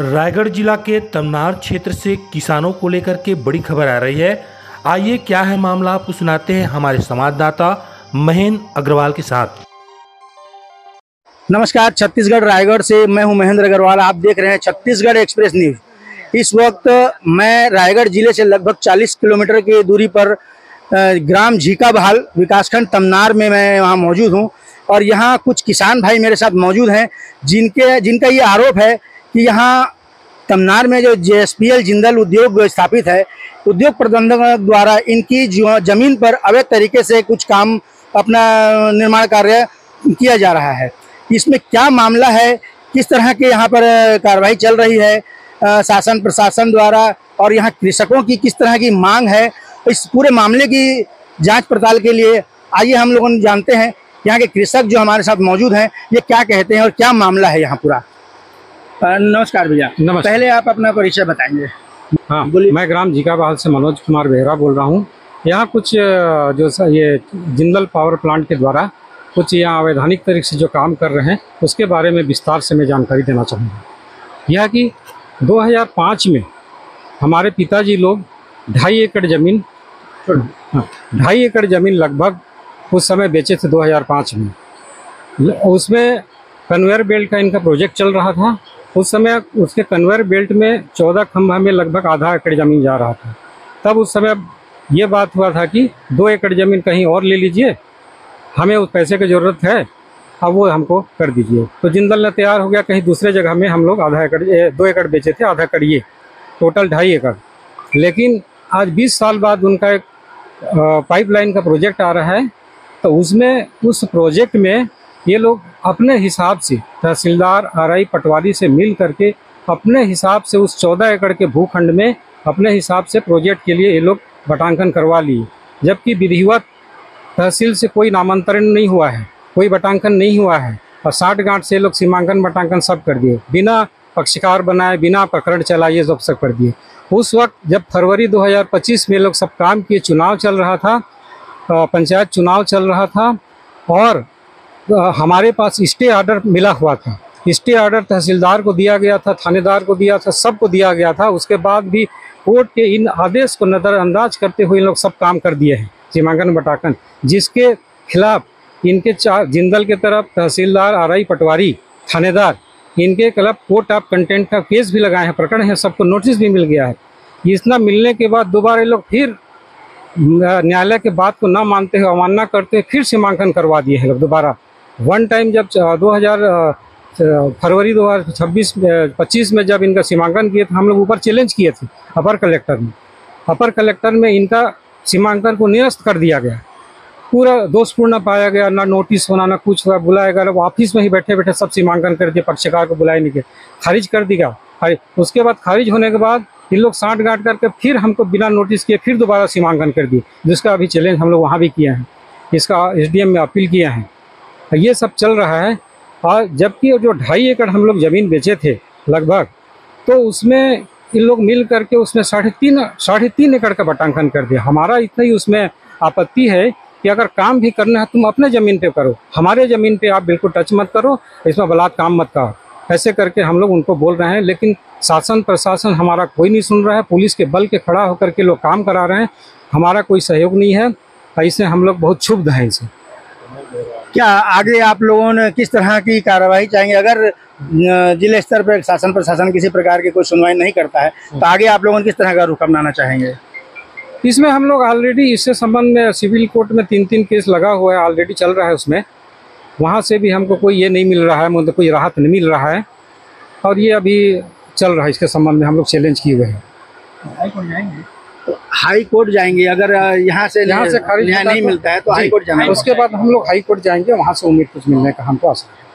रायगढ़ जिला के तमनार क्षेत्र से किसानों को लेकर के बड़ी खबर आ रही है। आइए क्या है मामला, आपको सुनाते हैं हमारे संवाददाता महेंद्र अग्रवाल के साथ। नमस्कार, छत्तीसगढ़ रायगढ़ से मैं हूं महेंद्र अग्रवाल। आप देख रहे हैं छत्तीसगढ़ एक्सप्रेस न्यूज। इस वक्त मैं रायगढ़ जिले से लगभग 40 किलोमीटर की दूरी पर ग्राम झीकाबहाल विकासखंड तमनार में मैं वहां मौजूद हूं और यहां कुछ किसान भाई मेरे साथ मौजूद हैं जिनका ये आरोप है कि यहाँ तमनार में जो JSPL जिंदल उद्योग स्थापित है, उद्योग प्रबंधक द्वारा इनकी जमीन पर अवैध तरीके से कुछ काम अपना निर्माण कार्य किया जा रहा है। इसमें क्या मामला है, किस तरह के यहाँ पर कार्रवाई चल रही है शासन प्रशासन द्वारा और यहाँ कृषकों की किस तरह की मांग है, इस पूरे मामले की जांच पड़ताल के लिए आइए हम लोग जानते हैं यहाँ के कृषक जो हमारे साथ मौजूद हैं ये क्या कहते हैं और क्या मामला है यहाँ पूरा। नमस्कार भैया। नमस्कार। पहले आप अपना परिचय बताएंगे। हाँ, मैं ग्राम झीकाबहाल से मनोज कुमार बेहरा बोल रहा हूँ। यहाँ कुछ जो ये जिंदल पावर प्लांट के द्वारा कुछ यहाँ अवैधानिक तरीके से जो काम कर रहे हैं उसके बारे में विस्तार से मैं जानकारी देना चाहूँगा। यह कि 2005 में हमारे पिताजी लोग 2.5 एकड़ जमीन लगभग उस समय बेचे थे 2005 में। उसमें कन्वेयर बेल्ट का इनका प्रोजेक्ट चल रहा था। उस समय उसके कन्वेयर बेल्ट में 14 खंभा में लगभग आधा एकड़ ज़मीन जा रहा था। तब उस समय ये बात हुआ था कि 2 एकड़ ज़मीन कहीं और ले लीजिए, हमें उस पैसे की ज़रूरत है, अब वो हमको कर दीजिए। तो जिंदल ने तैयार हो गया, कहीं दूसरे जगह में हम लोग 2 एकड़ बेचे थे, आधा एकड़ ये, टोटल 2.5 एकड़। लेकिन आज 20 साल बाद उनका एक पाइपलाइन का प्रोजेक्ट आ रहा है, तो उसमें उस प्रोजेक्ट में ये लोग अपने हिसाब से तहसीलदार RI पटवारी से मिल करके अपने हिसाब से उस 14 एकड़ के भूखंड में अपने हिसाब से प्रोजेक्ट के लिए ये लोग बटांकन करवा लिए, जबकि विधिवत तहसील से कोई नामांतरण नहीं हुआ है, कोई बटांकन नहीं हुआ है और 60 गांठ से लोग सीमांकन बटांकन सब कर दिए, बिना पक्षकार बनाए, बिना प्रकरण चलाए सब कर दिए। उस वक्त जब फरवरी 2025 में लोग सब काम किए, चुनाव चल रहा था, पंचायत चुनाव चल रहा था और हमारे पास स्टे ऑर्डर मिला हुआ था। स्टे ऑर्डर तहसीलदार को दिया गया था, थानेदार को दिया था, सबको दिया गया था। उसके बाद भी कोर्ट के इन आदेश को नज़रअंदाज करते हुए इन लोग सब काम कर दिए हैं सीमांकन बटांकन, जिसके खिलाफ इनके जिंदल के तरफ तहसीलदार RI पटवारी थानेदार इनके खिलाफ कोर्ट ऑफ कंटेंट का केस भी लगाए हैं, प्रकरण है, सबको नोटिस भी मिल गया है। इतना मिलने के बाद दोबारा ये लोग फिर न्यायालय के बात को ना मानते हुए अवमानना करते हुए फिर सीमांकन करवा दिए हैं लोग दोबारा। वन टाइम जब फरवरी 2025 में जब इनका सीमांकन किए थे, हम लोग ऊपर चैलेंज किए थे अपर कलेक्टर में इनका सीमांकन को निरस्त कर दिया गया, पूरा दोषपूर्ण पाया गया, ना नोटिस होना ना कुछ हुआ। बुलाया गया, ऑफिस में ही बैठे बैठे सब सीमांकन कर दिया, पक्षकार को बुलाए नहीं गए, खारिज कर दिया। उसके बाद खारिज होने के बाद इन लोग 60 गांठ करके फिर हमको बिना नोटिस किए फिर दोबारा सीमांकन कर दिए, जिसका अभी चैलेंज हम लोग वहाँ भी किए हैं, इसका SDM में अपील किया है। ये सब चल रहा है। और जबकि जो 2.5 एकड़ हम लोग ज़मीन बेचे थे लगभग, तो उसमें इन लोग मिल करके उसमें 3.5 एकड़ का बटांकन कर दिया। हमारा इतना ही उसमें आपत्ति है कि अगर काम भी करना है तुम अपने ज़मीन पे करो, हमारे ज़मीन पे आप बिल्कुल टच मत करो, इसमें बलात् काम मत करो, ऐसे करके हम लोग उनको बोल रहे हैं। लेकिन शासन प्रशासन हमारा कोई नहीं सुन रहा है, पुलिस के बल के खड़ा होकर के लोग काम करा रहे हैं, हमारा कोई सहयोग नहीं है। ऐसे हम लोग बहुत क्षुब्ध हैं इनसे। क्या आगे आप लोगों ने किस तरह की कार्रवाई चाहेंगे? अगर जिला स्तर पर शासन प्रशासन किसी प्रकार की कोई सुनवाई नहीं करता है तो आगे आप लोगों ने किस तरह का रुख अपनाना चाहेंगे? इसमें हम लोग ऑलरेडी इससे संबंध में सिविल कोर्ट में 3 केस लगा हुआ है, ऑलरेडी चल रहा है उसमें। वहाँ से भी हमको कोई ये नहीं मिल रहा है, मतलब कोई राहत नहीं मिल रहा है और ये अभी चल रहा है। इसके संबंध में हम लोग चैलेंज किए हुए हैं। हाई कोर्ट जाएंगे अगर यहाँ से खारिज नहीं मिलता है तो हाई कोर्ट जाना। उसके बाद हम लोग हाई कोर्ट जाएंगे, वहाँ से उम्मीद कुछ मिलने का हमको आशा है।